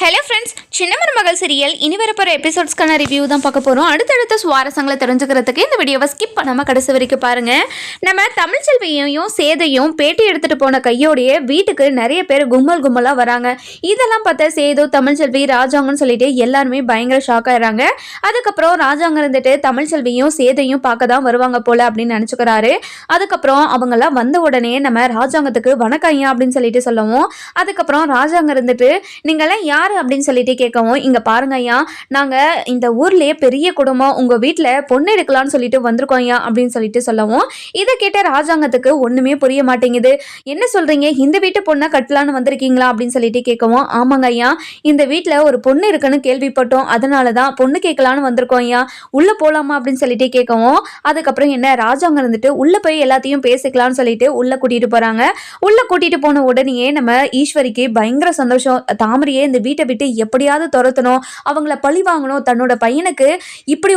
Hello friends, சின்ன மருமகள் serial இனி வரப்போகிற எபிசோட்ஸ்க்கான ரிவ்யூ தான் பார்க்க போகிறோம். அடுத்தடுத்த சுவாரஸ்யங்களை தெரிஞ்சுக்கிறதுக்கு இந்த வீடியோவை ஸ்கிப் பண்ணாமல் கடைசி வரைக்கும் பாருங்கள். நம்ம தமிழ்ச்செல்வியையும் சேதையும் பேட்டி எடுத்துகிட்டு போன கையோடைய வீட்டுக்கு நிறைய பேர் கும்பலாக வராங்க. இதெல்லாம் பார்த்தா சேது, தமிழ்ச்செல்வி, ராஜாங்கன்னு சொல்லிட்டு எல்லாருமே பயங்கர ஷாக் ஆயிடுறாங்க. அதுக்கப்புறம் ராஜாங்க இருந்துட்டு தமிழ்ச்செல்வியும் சேதையும் பார்க்க தான் வருவாங்க போல அப்படின்னு நினச்சிக்கிறாரு. அதுக்கப்புறம் அவங்கெல்லாம் வந்த உடனே நம்ம ராஜாங்கத்துக்கு வணக்கம் ஐயா அப்படின்னு சொல்லிட்டு சொல்லவும், அதுக்கப்புறம் ராஜாங்க இருந்துட்டு நீங்களாம் யார் அப்படின்னு சொல்லிட்டு கேட்கவும், இங்க பாருங்க ஐயா, நாங்க இந்த ஊர்லயே பெரிய குடும்பம், உங்க வீட்டுல பொண்ணு எடுக்கலாம்னு சொல்லிட்டு வந்திருக்கோம் ஐயா அப்படின்னு சொல்லிட்டு சொல்லவும், இதை கேட்ட ராஜாங்கத்துக்கு ஒண்ணுமே புரிய மாட்டேங்குது. என்ன சொல்றீங்க, இந்த வீட்டு பொண்ணை கட்டலான்னு வந்திருக்கீங்களா அப்படின்னு சொல்லிட்டு கேட்கவும், ஆமாங்க ஐயா, இந்த வீட்டுல ஒரு பொண்ணு இருக்குன்னு கேள்விப்பட்டோம், அதனாலதான் பொண்ணு கேட்கலான்னு வந்திருக்கோம் ஐயா, உள்ள போலாமா அப்படின்னு சொல்லிட்டு கேட்கவும், அதுக்கப்புறம் என்ன ராஜாங்க இருந்துட்டு உள்ள போய் எல்லாத்தையும் பேசிக்கலாம்னு சொல்லிட்டு உள்ள கூட்டிட்டு போறாங்க. உள்ள கூட்டிட்டு போன உடனே நம்ம ஈஸ்வரிக்கு பயங்கர சந்தோஷம். தாமரையே இந்த வீட்டை விட்டு எப்படியாவது துரத்தணும், அவங்கள பழி வாங்கணும், தன்னோட பையனுக்கு இப்படி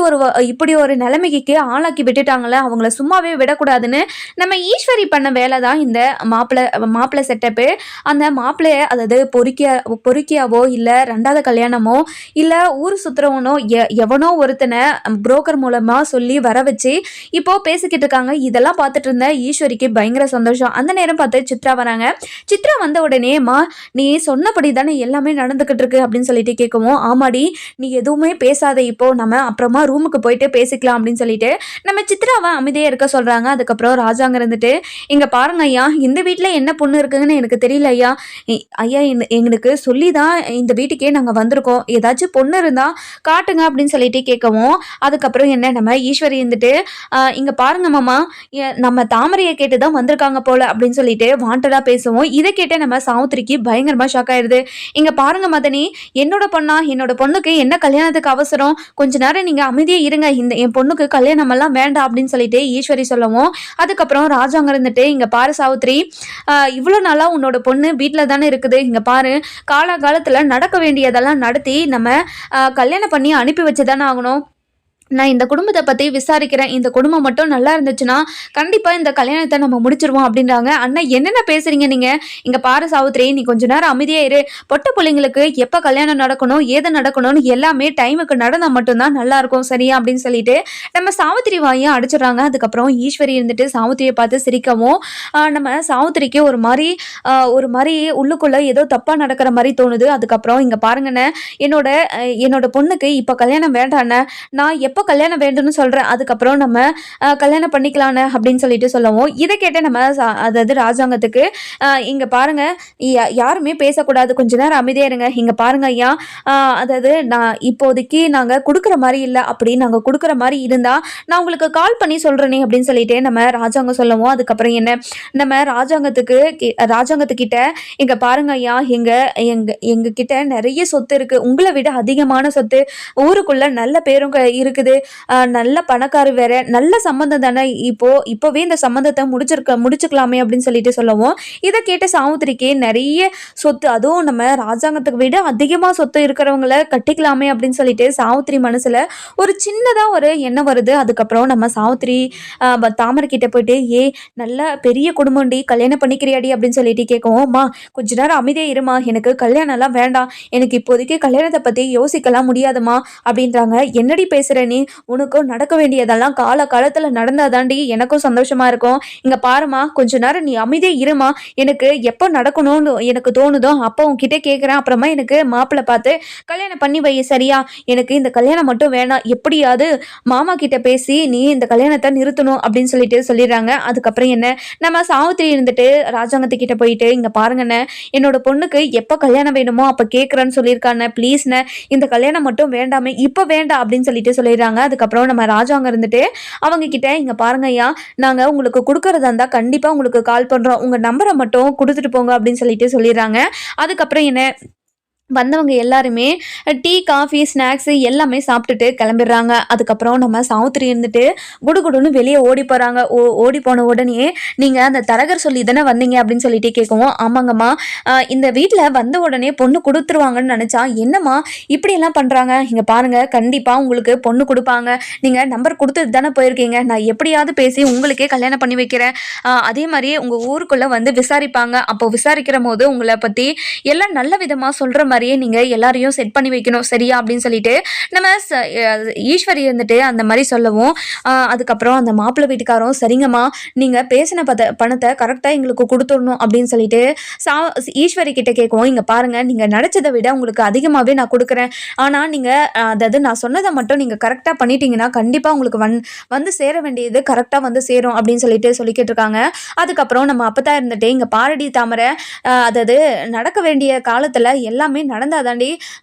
ஒரு நிலைமைக்கு ஆளாக்கி விட்டுட்டாங்களே, அவங்கள சும்மாவே விடக்கூடாதுன்னு நம்ம ஈஸ்வரி பண்ண வேலை தான் இந்த மாப்பிள்ளை செட்டப்பு. அந்த மாப்பிள்ளைய அதாவது பொறுக்கியாவோ இல்லை ரெண்டாவது கல்யாணமோ இல்லை ஊர் சுத்துறவனோ எவனோ ஒருத்தனை புரோக்கர் மூலமா சொல்லி வர வச்சு இப்போ பேசிக்கிட்டு இருக்காங்க. இதெல்லாம் பார்த்துட்டு இருந்த ஈஸ்வரிக்கு பயங்கர சந்தோஷம். அந்த நேரம் பார்த்து சித்ரா வராங்க. சித்ரா வந்த உடனே நீ சொன்னபடி தானே எல்லாமே நடந்துக்கிட்டு இருக்கு அப்படின்னு சொல்லிட்டு கேட்கவும், ஆமாடி, நீ எதுவுமே பேசாத, இப்போ நம்ம அப்புறமா ரூமுக்கு போயிட்டு பேசிக்கலாம் அப்படின்னு சொல்லிட்டு நம்ம சித்ராவை அமைதியாக இருக்க சொல்றாங்க. அதுக்கப்புறம் ராஜாங்க இருந்துட்டு, இங்க பாருங்க ஐயா, இந்த வீட்டில் என்ன பொண்ணு இருக்குன்னு எனக்கு தெரியல ஐயா. ஐயா, எங்களுக்கு சொல்லி தான் இந்த வீட்டுக்கே நாங்கள் வந்திருக்கோம், ஏதாச்சும் பொண்ணு இருந்தா காட்டுங்க அப்படின்னு சொல்லிட்டு கேட்கவும், அதுக்கப்புறம் என்ன நம்ம ஈஸ்வரி இருந்துட்டு, இங்க பாருங்க மாமா, நம்ம தாமரையை கேட்டு தான் வந்திருக்காங்க போல அப்படின்னு சொல்லிட்டு வாண்டடா பேசுவோம். இதை கேட்டு நம்ம சாவுத்திரிக்கு பயங்கரமா ஷாக் ஆயிடுது. இங்க பாருங்க மதனி, என்னோட பொண்ணுக்கு என்ன கல்யாணத்துக்கு அவசரம், கொஞ்ச நேரம் நீங்க அமைதியே இருங்க, என் பொண்ணுக்கு கல்யாணம் எல்லாம் வேண்டாம் அப்படின்னு சொல்லிட்டு ஈஸ்வரி சொல்லவும், அதுக்கப்புறம் ராஜாங்க இருந்துட்டு, இங்க பாரு சாவுத்திரி, இவ்வளவு நாளா உன்னோட பொண்ணு வீட்டுல தானே இருக்குது, இங்க பாரு, காலகாலத்துல நடக்க வேண்டியதெல்லாம் நடத்தி நம்ம கல்யாணம் பண்ணி அனுப்பி வச்சுதானே ஆகணும். நான் இந்த குடும்பத்தை பற்றி விசாரிக்கிறேன், இந்த குடும்பம் மட்டும் நல்லா இருந்துச்சுன்னா கண்டிப்பாக இந்த கல்யாணத்தை நம்ம முடிச்சிருவோம் அப்படின்றாங்க. அண்ணா, என்னென்ன பேசுகிறீங்க நீங்கள், இங்கே பாரு சாவுத்திரி, நீ கொஞ்ச நேரம் அமைதியாக இரு, பொட்ட பிள்ளைங்களுக்கு எப்போ கல்யாணம் நடக்கணும் ஏது நடக்கணும்னு எல்லாமே டைமுக்கு நடந்தால் மட்டும்தான் நல்லாயிருக்கும், சரியா அப்படின்னு சொல்லிட்டு நம்ம சாவுத்திரி வாயை அடிச்சிடறாங்க. அதுக்கப்புறம் ஈஸ்வரி இருந்துட்டு சாவுத்திரியை பார்த்து சிரிக்கவும், நம்ம சாவுத்திரிக்கு ஒரு மாதிரி உள்ளுக்குள்ளே ஏதோ தப்பாக நடக்கிற மாதிரி தோணுது. அதுக்கப்புறம் இங்கே பாருங்கண்ணே, என்னோட பொண்ணுக்கு இப்போ கல்யாணம் வேண்டாண்ணே, நான் எப்போ கல்யாணம் வேண்டும்னு சொல்கிறேன், அதுக்கப்புறம் நம்ம கல்யாணம் பண்ணிக்கலான்னு அப்படின்னு சொல்லிட்டு சொல்லவும், இதை கேட்ட நம்ம அதாவது ராஜாங்கத்துக்கு, இங்கே பாருங்க, யாருமே பேசக்கூடாது, கொஞ்ச நேரம் அமைதியாக இருங்க, இங்கே பாருங்க ஐயா, அதாவது நான் இப்போதைக்கு நாங்கள் கொடுக்குற மாதிரி இல்லை, அப்படி நாங்கள் கொடுக்குற மாதிரி இருந்தால் நான் உங்களுக்கு கால் பண்ணி சொல்கிறேனே அப்படின்னு சொல்லிட்டு நம்ம ராஜாங்கம் சொல்லவும், அதுக்கப்புறம் என்ன நம்ம ராஜாங்கத்துக்கிட்ட, இங்கே பாருங்க ஐயா, எங்க கிட்ட நிறைய சொத்து இருக்குது, உங்களை விட அதிகமான சொத்து, ஊருக்குள்ள நல்ல பேரும் இருக்குது, நல்ல பணக்காரு வேற, நல்ல சம்பந்தம் தானே, இப்போவே இந்த சம்பந்தத்தை முடிச்சுக்கலாமே அப்படின்னு சொல்லிட்டு சொல்லவும், இதை கேட்ட சாவுத்திரிக்கு நிறைய சொத்து, அதுவும் நம்ம ராஜாங்கத்துக்கு விட அதிகமா சொத்து இருக்கிறவங்கள கட்டிக்கலாமே அப்படின்னு சொல்லிட்டு சாவுத்திரி மனசுல ஒரு சின்னதா ஒரு எண்ணம் வருது. அதுக்கப்புறம் நம்ம சாவுத்திரி தாமரை கிட்ட போயிட்டு, நல்ல பெரிய குடும்பம்டி, கல்யாணம் பண்ணிக்கிறியாடி அப்படின்னு சொல்லிட்டு கேட்கவும், அம்மா கொஞ்ச நேரம் அமைதியா இருமா, எனக்கு கல்யாணம் எல்லாம் வேண்டாம், எனக்கு இப்போதைக்கு கல்யாணத்தை பத்தி யோசிக்கலாம் முடியாதுமா அப்படின்றாங்க. என்னடி பேசுற நீ, உனக்கும் நடக்க வேண்டியதெல்லாம் காலத்துல நடந்தாதாண்டி எனக்கும் சந்தோஷமா இருக்கும், இங்க பாருமா, கொஞ்ச நேரம் நீ அமைதியே இருமா, எனக்கு எப்போ நடக்கணும்னு எனக்கு தோணுதோ அப்போ உன்கிட்ட கேட்குறேன், அப்புறமா எனக்கு மாப்பிள்ளை பார்த்து கல்யாணம் பண்ணி வை, சரியா, எனக்கு இந்த கல்யாணம் மட்டும் வேணாம், எப்படியாவது மாமா கிட்ட பேசி நீ இந்த கல்யாணத்தை நிறுத்தணும் அப்படின்னு சொல்லிட்டு சொல்லிடுறாங்க. அதுக்கப்புறம் என்ன நம்ம சாவுத்திரி இருந்துட்டு ராஜாங்கத்துக்கிட்ட போயிட்டு, இங்க பாருங்கண்ணே, என்னோட பொண்ணுக்கு எப்போ கல்யாணம் வேணுமோ அப்போ கேட்குறேன்னு சொல்லியிருக்காங்க, ப்ளீஸ்ண்ணே இந்த கல்யாணம் மட்டும் வேண்டாமே, இப்போ வேண்டாம் அப்படின்னு சொல்லிட்டு சொல்லிடுறாங்க. அதுக்கப்புறம் நம்ம ராஜாங்க இருந்துட்டு அவங்க கிட்ட, இங்க பாருங்க ஐயா, நாங்க உங்களுக்கு கொடுக்கறதா இருந்தா கண்டிப்பா உங்களுக்கு கால் பண்றோம், உங்க நம்பரை மட்டும் கொடுத்துட்டு போங்க அப்படின்னு சொல்லிட்டு சொல்லிடுறாங்க. அதுக்கப்புறம் என்ன வந்தவங்க எல்லாருமே டீ, காஃபி, ஸ்நாக்ஸு எல்லாமே சாப்பிட்டுட்டு கிளம்பிடுறாங்க. அதுக்கப்புறம் நம்ம சாவுத்திரி இருந்துட்டு குடுகுடுன்னு வெளியே ஓடி போகிறாங்க. ஓடி போன உடனே, நீங்கள் அந்த தரகர் சொல்லி தானே வந்தீங்க அப்படின்னு சொல்லிட்டு கேட்கவும், ஆமாங்கம்மா, இந்த வீட்டில் வந்த உடனே பொண்ணு கொடுத்துருவாங்கன்னு நினச்சா என்னம்மா இப்படியெல்லாம் பண்ணுறாங்க, இங்கே பாருங்கள், கண்டிப்பாக உங்களுக்கு பொண்ணு கொடுப்பாங்க, நீங்கள் நம்பர் கொடுத்துட்டு தானே போயிருக்கீங்க, நான் எப்படியாவது பேசி உங்களுக்கே கல்யாணம் பண்ணி வைக்கிறேன், அதே மாதிரியே உங்கள் ஊருக்குள்ளே வந்து விசாரிப்பாங்க, அப்போ விசாரிக்கிற போது உங்களை பற்றி எல்லாம் நல்ல விதமாக சொல்கிற மாதிரியே நீங்கள் எல்லாரையும் செட் பண்ணி வைக்கணும் சரியா அப்படின்னு சொல்லிட்டு நம்ம ஈஸ்வரி இருந்துட்டு அந்த மாதிரி சொல்லவும் அதுக்கப்புறம் அந்த மாப்பிள்ளை வீட்டுக்காரரும் சரிங்கம்மா நீங்கள் பேசின பணத்தை கரெக்டாக எங்களுக்கு கொடுத்துடணும் அப்படின்னு சொல்லிட்டு ஈஸ்வரி கிட்ட கேட்கவும், இங்கே பாருங்கள் நீங்கள் நினச்சதை விட உங்களுக்கு அதிகமாகவே நான் கொடுக்குறேன், ஆனால் நீங்கள் அதாவது நான் சொன்னதை மட்டும் நீங்கள் கரெக்டாக பண்ணிட்டீங்கன்னா கண்டிப்பாக உங்களுக்கு வந்து சேர வேண்டியது கரெக்டாக வந்து சேரும் அப்படின்னு சொல்லிக்கிட்டு இருக்காங்க. அதுக்கப்புறம் நம்ம அப்பதான் இருந்துட்டு இங்கே பாரடி தாமரை அதாவது நடக்க வேண்டிய காலத்தில் எல்லாமே நடந்தாதாண்டி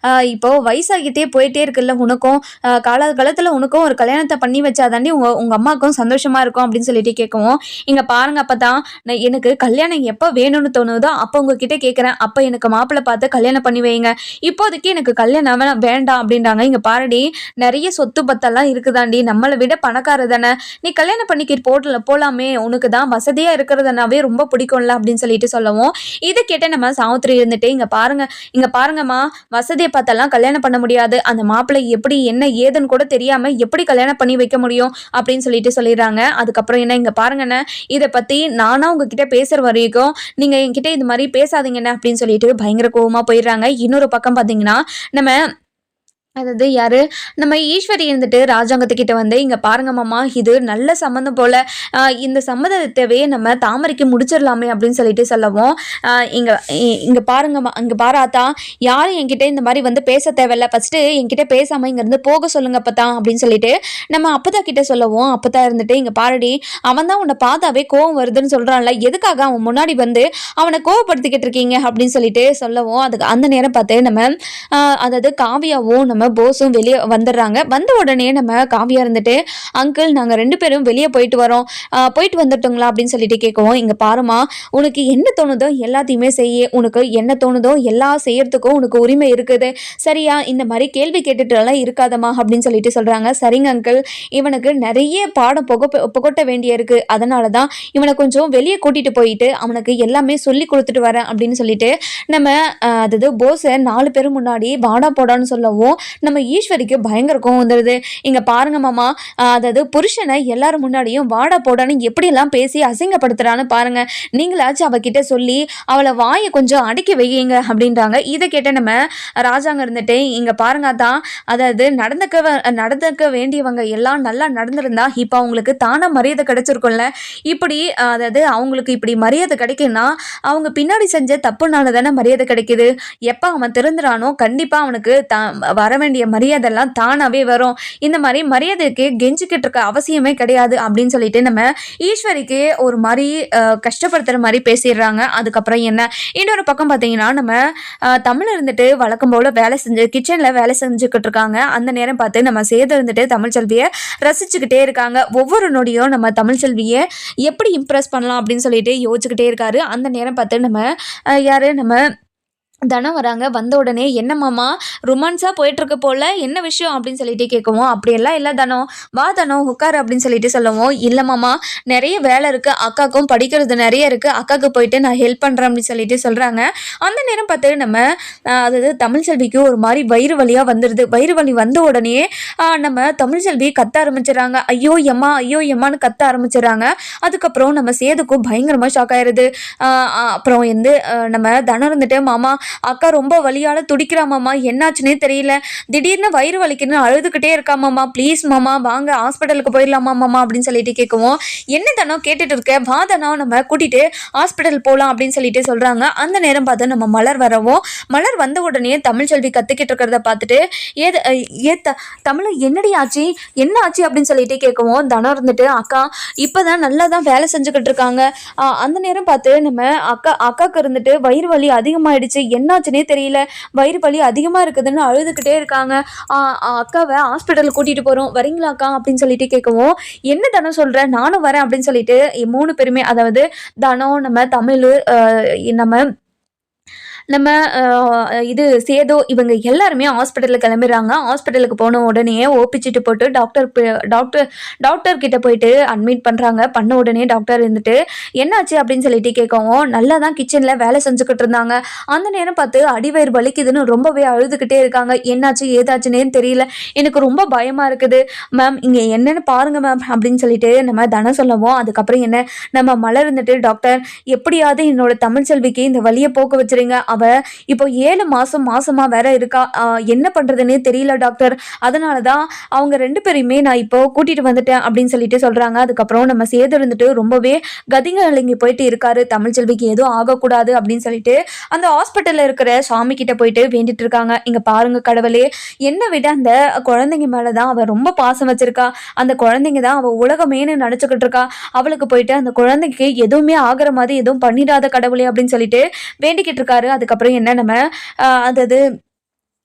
இப்போ வயசாகிட்டே போயிட்டே இருக்குல்ல உனக்கும் காலத்தில் உனக்கும் ஒரு கல்யாணத்தை பண்ணி வச்சாதாண்டி உங்கள் அம்மாவுக்கும் சந்தோஷமா இருக்கும் அப்படின்னு சொல்லிட்டு கேட்கவும், இங்கே பாருங்க அப்பதான் எனக்கு கல்யாணம் எப்போ வேணும்னு தோணுதோ அப்போ உங்ககிட்ட கேட்குறேன், அப்போ எனக்கு மாப்பிள்ளை பார்த்து கல்யாணம் பண்ணி வைங்க, இப்போதைக்கு எனக்கு கல்யாணம் வேண்டாம் அப்படின்றாங்க. இங்கே பாரடி நிறைய சொத்து பத்தெல்லாம் இருக்குதாண்டி, நம்மளை விட பணக்கார தானே, நீ கல்யாணம் பண்ணிக்கிட்டு போலாமே, உனக்கு தான் வசதியாக இருக்கிறதுனாவே ரொம்ப பிடிக்கும்ல அப்படின்னு சொல்லிட்டு சொல்லவும், இதை கேட்ட நம்ம சாவித்திரி இருந்துட்டு இங்கே பாருங்கம்மா வசதியை பார்த்தெல்லாம் கல்யாணம் பண்ண முடியாது, அந்த மாப்பிள்ளை எப்படி என்ன ஏதுன்னு கூட தெரியாமல் எப்படி கல்யாணம் பண்ணி வைக்க முடியும் அப்படின்னு சொல்லிட்டு சொல்லிடுறாங்க. அதுக்கப்புறம் என்ன இங்கே பாருங்கண்ணே, இதை பற்றி நானா உங்ககிட்ட பேசுகிற வரைக்கும் நீங்கள் என்கிட்ட இது மாதிரி பேசாதீங்கண்ணே அப்படின்னு சொல்லிட்டு பயங்கர கோவமாக போயிடுறாங்க. இன்னொரு பக்கம் பார்த்தீங்கன்னா நம்ம அதாவது யாரு நம்ம ஈஸ்வரி இருந்துட்டு ராஜாங்கத்துக்கிட்ட வந்து இங்கே பாருங்க மாமா இது நல்ல சம்மந்தம் போல் இந்த சம்மந்தத்தவே நம்ம தாமரைக்கு முடிச்சிடலாமே அப்படின்னு சொல்லிட்டு சொல்லவும் இங்கே பாருங்கம்மா இங்கே பாராத்தா யாரும் என்கிட்ட இந்த மாதிரி வந்து பேச தேவையில்ல, ஃபஸ்ட்டு என்கிட்ட பேசாமல் இங்கேருந்து போக சொல்லுங்க அப்பதான் அப்படின்னு சொல்லிட்டு நம்ம அப்பதா கிட்ட சொல்லவும், அப்பதா இருந்துட்டு இங்கே பாரடி அவன் தான் உன்னை பார்த்தாவே கோவம் வருதுன்னு சொல்கிறான்ல, எதுக்காக அவன் முன்னாடி வந்து அவனை கோவப்படுத்திக்கிட்டு இருக்கீங்க அப்படின்னு சொல்லிட்டு சொல்லவும், அதுக்கு அந்த நேரம் பார்த்து நம்ம அதாவது காவியாவும் நம்ம போஸும் வெளியே வந்துடுறாங்க. வந்த உடனே நம்ம காவியா இருந்துட்டு அங்கிள் நாங்கள் 2 பேரும் வெளியே போயிட்டு வரோம், போயிட்டு வந்துட்டோங்களா அப்படின்னு சொல்லிட்டு கேட்கவும், இங்கே பாருமா உனக்கு என்ன தோணுதோ எல்லாத்தையுமே செய்ய, உனக்கு என்ன தோணுதோ எல்லாம் செய்யறதுக்கும் உனக்கு உரிமை இருக்குது சரியா, இந்த மாதிரி கேள்வி கேட்டுட்டுலாம் இருக்காதம்மா அப்படின்னு சொல்லிட்டு சொல்கிறாங்க. சரிங்க அங்கிள், இவனுக்கு நிறைய பாடம் புகட்ட வேண்டிய இருக்கு, அதனால தான் இவனை கொஞ்சம் வெளியே கூட்டிட்டு போயிட்டு அவனுக்கு எல்லாமே சொல்லி கொடுத்துட்டு வரேன் அப்படின்னு சொல்லிட்டு நம்ம அதாவது போஸை 4 பேர் முன்னாடி வாடா போடான்னு சொல்லவும் நம்ம ஈஸ்வரிக்கு பயங்கர கோவம் வந்துடுது. இங்கே பாருங்க மாமா அதாவது புருஷனை எல்லாரும் முன்னாடியும் வாடா போடான்னு எப்படியெல்லாம் பேசி அசிங்கப்படுத்துறான்னு பாருங்க, நீங்களாச்சும் அவகிட்ட சொல்லி அவளை வாயை கொஞ்சம் அடக்கி வையுங்க அப்படின்றாங்க. இதை கேட்ட நம்ம ராஜாங்க இருந்துட்டு இங்கே பாருங்க தான் அதாவது நடந்துக்க வேண்டியவங்க எல்லாம் நல்லா நடந்திருந்தா இப்போ அவங்களுக்கு தானா மரியாதை கிடைச்சிருக்கும்ல, இப்படி அதாவது அவங்களுக்கு இப்படி மரியாதை கிடைக்குன்னா அவங்க பின்னாடி செஞ்ச தப்புனால தானே மரியாதை கிடைக்குது, எப்போ அவன் திருந்துறானோ கண்டிப்பாக அவனுக்கு வர வேண்டிய மரியாதைலாம் தானாகவே வரும், இந்த மாதிரி மரியாதைக்கு கெஞ்சிக்கிட்டு இருக்க அவசியமே கிடையாது அப்படின்னு சொல்லிட்டு நம்ம ஈஸ்வரிக்கு ஒரு மாதிரி கஷ்டப்படுத்துகிற மாதிரி பேசிடுறாங்க. அதுக்கப்புறம் என்ன இன்னொரு பக்கம் பார்த்தீங்கன்னா நம்ம தமிழ் இருந்துட்டு வழக்கம் போல் கிச்சனில் வேலை செஞ்சுக்கிட்டு இருக்காங்க. அந்த நேரம் பார்த்து நம்ம சேது இருந்துட்டு தமிழ்ச்செல்வியை ரசிச்சுக்கிட்டே இருக்காங்க. ஒவ்வொரு நொடியும் நம்ம தமிழ்ச்செல்வியை எப்படி இம்ப்ரெஸ் பண்ணலாம் அப்படின்னு சொல்லிட்டு யோசிச்சுக்கிட்டே இருக்காரு. அந்த நேரம் பார்த்து நம்ம நம்ம தனம் வராங்க. வந்த உடனே என்னம்மாமா ரொமான்ஸாக போயிட்டுருக்கு போல், என்ன விஷயம் அப்படின்னு சொல்லிட்டு கேட்கவும், அப்படியெல்லாம் இல்லை தனம், வா தனம் உட்காரு அப்படின்னு சொல்லிட்டு சொல்லவும், இல்லைம்மாமா நிறைய வேலை இருக்குது, அக்காவுக்கும் படிக்கிறது நிறைய இருக்குது, அக்காவுக்கு போயிட்டு நான் ஹெல்ப் பண்ணுறேன் அப்படின்னு சொல்லிட்டு சொல்கிறாங்க. அந்த நேரம் பார்த்து நம்ம அதாவது தமிழ்ச்செல்விக்கு ஒரு மாதிரி வயிறு வலியாக வந்துடுது. வயிறு வலி வந்த உடனே நம்ம தமிழ்ச்செல்வி கத்த ஆரம்பிச்சிடறாங்க. ஐயோ எம்மான்னு கத்த ஆரம்பிச்சிடறாங்க. அதுக்கப்புறம் நம்ம சேதுக்கும் பயங்கரமாக ஷாக் ஆயிடுது. அப்புறம் நம்ம தனம் இருந்துட்டு மாமா அக்கா ரொம்ப வலியால துடிக்கிறா மாமா, என்னாச்சுன்னே தெரியல, திடீர்னு வயிறு வலிக்குன்னு அழுதுகிட்டே இருக்கா மாமா, ப்ளீஸ் மாமா வாங்க ஹாஸ்பிட்டலுக்கு போயிடலாமா மாமா அப்படின்னு சொல்லிட்டு கேட்கவும், என்ன தானோ கேட்டுட்டு இருக்க, வா தானோ நம்ம கூட்டிட்டு ஹாஸ்பிட்டல் போகலாம் அப்படின்னு சொல்லிட்டு சொல்றாங்க. அந்த நேரம் பார்த்து நம்ம மலர் வரவும், மலர் வந்த உடனே தமிழ்ச்செல்வி கத்துக்கிட்டு இருக்கிறத பார்த்துட்டு தமிழ் என்னடி ஆச்சு என்ன ஆச்சு அப்படின்னு சொல்லிட்டு கேட்கவும், தனம் இருந்துட்டு அக்கா இப்போதான் நல்லா தான் வேலை செஞ்சுக்கிட்டு இருக்காங்க. அந்த நேரம் பார்த்து நம்ம அக்காவுக்கு இருந்துட்டு வயிறு வலி அதிகமாயிடுச்சு, என்னாச்சுன்னே தெரியல, வயிறு வலி அதிகமாக இருக்குதுன்னு அழுதுகிட்டே இருக்காங்க, அக்காவை ஹாஸ்பிட்டலுக்கு கூட்டிகிட்டு போகிறோம் வரீங்களா அக்கா அப்படின்னு சொல்லிட்டு கேட்கவும், என்ன தனம் சொல்கிறேன் நானும் வரேன் அப்படின்னு சொல்லிட்டு 3 பேருமே அதாவது தனம் நம்ம தமிழ் நம்ம இது சேதோ இவங்க எல்லாருமே ஹாஸ்பிட்டலுக்கு கிளம்பிடுறாங்க. ஹாஸ்பிட்டலுக்கு போன உடனே ஓபிச்சிட்டு போட்டு டாக்டர் கிட்ட போயிட்டு அட்மிட் பண்ணுறாங்க. பண்ண உடனே டாக்டர் இருந்துட்டு என்னாச்சு அப்படின்னு சொல்லிட்டு கேட்கவும், நல்லா தான் கிச்சனில் வேலை செஞ்சுக்கிட்டு இருந்தாங்க, அந்த நேரம் பார்த்து அடிவயிறு வலிக்குதுன்னு ரொம்பவே அழுதுகிட்டே இருக்காங்க, என்னாச்சு ஏதாச்சுன்னே தெரியல, எனக்கு ரொம்ப பயமாக இருக்குது மேம், இங்கே என்னென்னு பாருங்க மேம் அப்படின்னு சொல்லிட்டு நம்ம தனம் சொல்லவும், அதுக்கப்புறம் என்ன நம்ம மலர் இருந்துட்டு டாக்டர் எப்படியாவது என்னோட தமிழ்ச்செல்விக்கு இந்த வலியை போக்க வச்சுருங்க, அவள் இப்போ 7 மாசமாக வேற இருக்கா. என்ன பண்ணுறதுன்னே தெரியல டாக்டர். அதனால தான் அவங்க 2 பேரையுமே நான் இப்போ கூட்டிகிட்டு வந்துட்டேன் அப்படின்னு சொல்லிட்டு சொல்கிறாங்க. அதுக்கப்புறம் நம்ம சேது இருந்துட்டு ரொம்பவே கதிங்க போயிட்டு இருக்காரு. தமிழ்ச்செல்விக்கு எதுவும் ஆகக்கூடாது அப்படின்னு சொல்லிட்டு அந்த ஹாஸ்பிட்டலில் இருக்கிற சாமி கிட்ட போயிட்டு வேண்டிட்டு இருக்காங்க. இங்கே பாருங்க கடவுளே, என்னை விட அந்த குழந்தைங்க மேலே தான் அவள் ரொம்ப பாசம் வச்சிருக்கா. அந்த குழந்தைங்க தான் அவள் உலகமேனு நினச்சிக்கிட்டு இருக்கா. அவளுக்கு போயிட்டு அந்த குழந்தைக்கு எதுவுமே ஆகிற மாதிரி எதுவும் பண்ணிடாத கடவுளே அப்படின்னு சொல்லிட்டு வேண்டிக்கிட்டு இருக்காரு. அதுக்கப்புறம் என்ன நம்ம அதாவது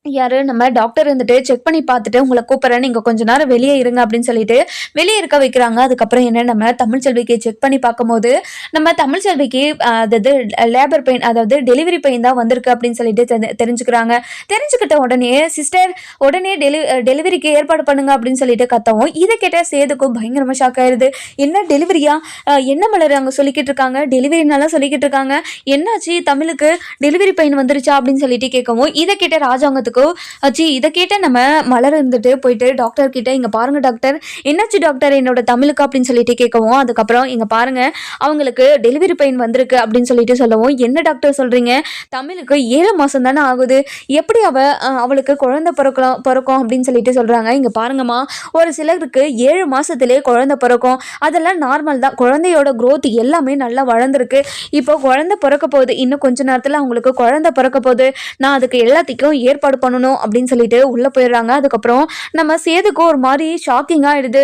யாரு நம்ம டாக்டர் இருந்துட்டு செக் பண்ணி பார்த்துட்டு உங்களை கூப்பிட்றேன், நீங்கள் கொஞ்ச நேரம் வெளியே இருங்க அப்படின்னு சொல்லிட்டு வெளியே இருக்க வைக்கிறாங்க. அதுக்கப்புறம் என்ன நம்ம தமிழ்ச்செல்விக்கு செக் பண்ணி பார்க்கும்போது நம்ம தமிழ்ச்செல்விக்கு அதாவது லேபர் பெயின், அதாவது டெலிவரி பெயின் தான் வந்திருக்கு அப்படின்னு சொல்லிட்டு தெரிஞ்சுக்கிறாங்க. தெரிஞ்சுக்கிட்ட உடனே சிஸ்டர் உடனே டெலிவரிக்கு ஏற்பாடு பண்ணுங்க அப்படின்னு சொல்லிட்டு கத்தவும் இதை கேட்ட சேதுக்கும் பயங்கரமாக ஷாக் ஆயிடுது. என்ன டெலிவரியா, என்ன மலர் அங்கே சொல்லிக்கிட்டு இருக்காங்க, டெலிவரினாலாம் சொல்லிக்கிட்டு இருக்காங்க, என்னாச்சு தமிழுக்கு டெலிவரி பெயின் வந்துருச்சா அப்படின்னு சொல்லிட்டு கேட்கவும் இதை கேட்ட ராஜாங்கத்துக்கு இதை கேட்ட நம்ம மலர் இருந்துட்டு போயிட்டு டாக்டர் கிட்ட இங்க பாருங்க டாக்டர், என்னாச்சு டாக்டர் என்னோட தமிழுக்கு அப்படின்னு சொல்லிட்டு கேட்கவும் அதுக்கப்புறம் இங்க பாருங்க அவங்களுக்கு டெலிவரி பெயின் வந்திருக்கு அப்படின்னு சொல்லிட்டு சொல்லவும் என்ன டாக்டர் சொல்றீங்க, தமிழுக்கு 7 மாசம் தானே ஆகுது, எப்படி அவளுக்கு குழந்தை பிறக்கும் அப்படின்னு சொல்லிட்டு சொல்றாங்க. இங்க பாருங்கம்மா, ஒரு சிலருக்கு 7 மாசத்திலே குழந்தை பிறக்கும், அதெல்லாம் நார்மல் தான். குழந்தையோட growth எல்லாமே நல்லா வளர்ந்துருக்கு. இப்போ குழந்தை பிறக்க போகுது, இன்னும் கொஞ்ச நேரத்தில் அவங்களுக்கு குழந்தை பிறக்க போகுது, நான் அதுக்கு எல்லாத்துக்கும் ஏற்பாடு பண்ணணும் அப்படின்னு சொல்லிட்டு உள்ளே போயிடுறாங்க. அதுக்கப்புறம் நம்ம சேதுக்கு ஒரு மாதிரி ஷாக்கிங்காக ஆயிடுது.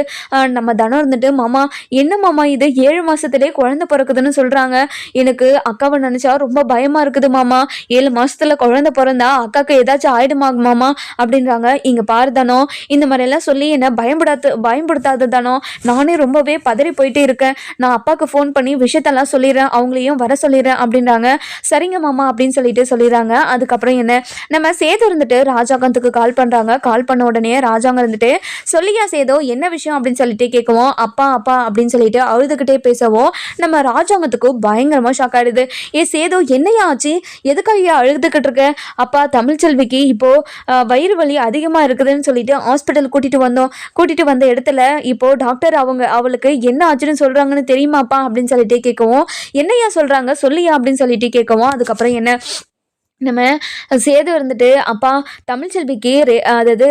நம்ம தனம் இருந்துட்டு மாமா என்ன மாமா இது 7 மாசத்திலே குழந்தை பிறக்குதுன்னு சொல்கிறாங்க, எனக்கு அக்காவை நினச்சா ரொம்ப பயமாக இருக்குது மாமா, 7 மாசத்துல குழந்தை பிறந்தா அக்காவுக்கு ஏதாச்சும் ஆயிடுமா மாமா அப்படின்றாங்க. இங்கே பாரு தனம், இந்த மாதிரியெல்லாம் சொல்லி என்னை பயன்படுத்தாத தனம், நானே ரொம்பவே பதறி போயிட்டே இருக்கேன், நான் அப்பாவுக்கு ஃபோன் பண்ணி விஷயத்தெல்லாம் சொல்லிடுறேன், அவங்களையும் வர சொல்லிடுறேன் அப்படின்றாங்க. சரிங்க மாமா அப்படின்னு சொல்லிட்டு சொல்லிடுறாங்க. அதுக்கப்புறம் என்ன நம்ம சேது இருந்துட்டு ராஜாங்கத்துக்கு கால் பண்றாங்க. கால் பண்ண உடனே ராஜாங்க இருந்துட்டு சொல்லியா சேதோ என்ன விஷயம் அப்படின்னு சொல்லிட்டு கேட்கவும் அப்பா அப்பா அப்படின்னு சொல்லிட்டு அழுதுகிட்டே பேசவும் நம்ம ராஜாங்கத்துக்கு பயங்கரமா ஷாக் ஆயிடுது. சேதோ என்னையா ஆச்சு, எதுக்காக அழுதுகிட்டு இருக்க, அப்பா தமிழ்ச்செல்விக்கு இப்போ வயிறு வலி அதிகமா இருக்குதுன்னு சொல்லிட்டு ஹாஸ்பிட்டல் கூட்டிட்டு வந்த இடத்துல இப்போ டாக்டர் அவளுக்கு என்ன ஆச்சுன்னு சொல்றாங்கன்னு தெரியுமாப்பா அப்படின்னு சொல்லிட்டு கேட்கவும் என்னையா சொல்றாங்க சொல்லியா அப்படின்னு சொல்லிட்டு கேட்கவும் அதுக்கப்புறம் என்ன நம்ம சேது இருந்துட்டு அப்பா தமிழ்ச்செல்விக்கு அதாவது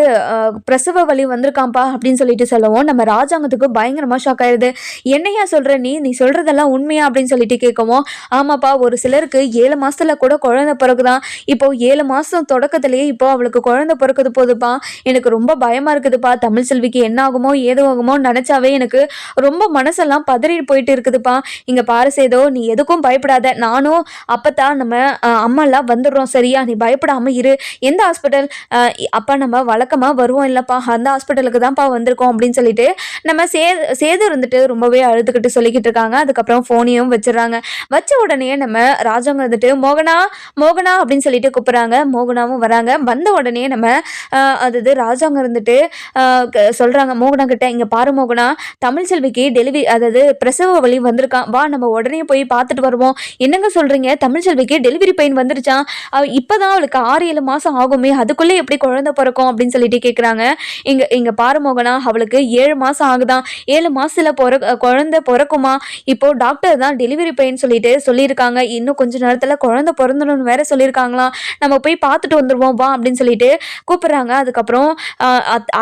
பிரசவ வலி வந்திருக்காம்ப்பா அப்படின்னு சொல்லிட்டு சொல்லவும் நம்ம ராஜாங்கத்துக்கு பயங்கரமாக ஷாக் ஆயிடுது. என்னையா சொல்கிற நீ சொல்கிறதெல்லாம் உண்மையா அப்படின்னு சொல்லிட்டு கேட்கவும் ஆமாப்பா, ஒரு சிலருக்கு 7 மாதத்தில் கூட குழந்தை பிறகுதான், இப்போ 7 மாதம் தொடக்கத்திலேயே இப்போ அவளுக்கு குழந்தை பிறக்குது போதுப்பா, எனக்கு ரொம்ப பயமாக இருக்குதுப்பா, தமிழ்ச்செல்விக்கு என்ன ஆகுமோ ஏதோ ஆகுமோ நினச்சாவே எனக்கு ரொம்ப மனசெல்லாம் பதறி போயிட்டு இருக்குதுப்பா. இங்கே பாரு சேதோ, நீ எதுக்கும் பயப்படாத, நானும் அப்பத்தான் நம்ம அம்மாலாம் வந்துடுறோம் சரியா, நீ பயப்படாம இரு. எந்த ஹாஸ்பிட்டல், அப்பா நம்ம வழக்கமா வருவோம் இல்லப்பா, அந்த ஹாஸ்பிட்டலுக்கு தான்ப்பா வந்திருக்கோம் அப்படின்னு சொல்லிட்டு நம்ம சேது இருந்துட்டு ரொம்பவே அழுதுகிட்டு சொல்லிக்கிட்டு இருக்காங்க. அதுக்கப்புறம் போனையும் வச்சிடறாங்க. வச்ச உடனே நம்ம ராஜாங்க வந்துட்டு மோகனா மோகனா அப்படின்னு சொல்லிட்டு கூப்பிடுறாங்க. மோகனாவும் வராங்க. வந்த உடனே நம்ம அதாவது ராஜாங்க இருந்துட்டு சொல்றாங்க மோகனா கிட்ட, இங்க பாரு மோகனா, தமிழ்ச்செல்விக்கு டெலிவரி அதாவது பிரசவ வலி வந்திருக்கான், வா நம்ம உடனே போய் பார்த்துட்டு வருவோம். என்னங்க சொல்றீங்க, தமிழ்ச்செல்விக்கு டெலிவரி பெயின் வந்துருச்சான், இப்பதான் அவளுக்கு 6-7 மாசம் ஆகுமே, அதுக்குள்ளே எப்படி குழந்தை பிறக்கும் அப்படின்னு சொல்லிட்டு கேட்குறாங்க. இங்க பாரு மோகனா, அவளுக்கு 7 மாசம் ஆகுதான், 7 மாசத்துல குழந்தை பிறக்குமா, இப்போ டாக்டர் தான் டெலிவரி பெயின் சொல்லிட்டு சொல்லியிருக்காங்க, இன்னும் கொஞ்ச நேரத்துல குழந்தை பிறந்துடும் வேற சொல்லியிருக்காங்களாம், நம்ம போய் பார்த்துட்டு வந்துடுவோம் வா அப்படின்னு சொல்லிட்டு கூப்பிடுறாங்க. அதுக்கப்புறம்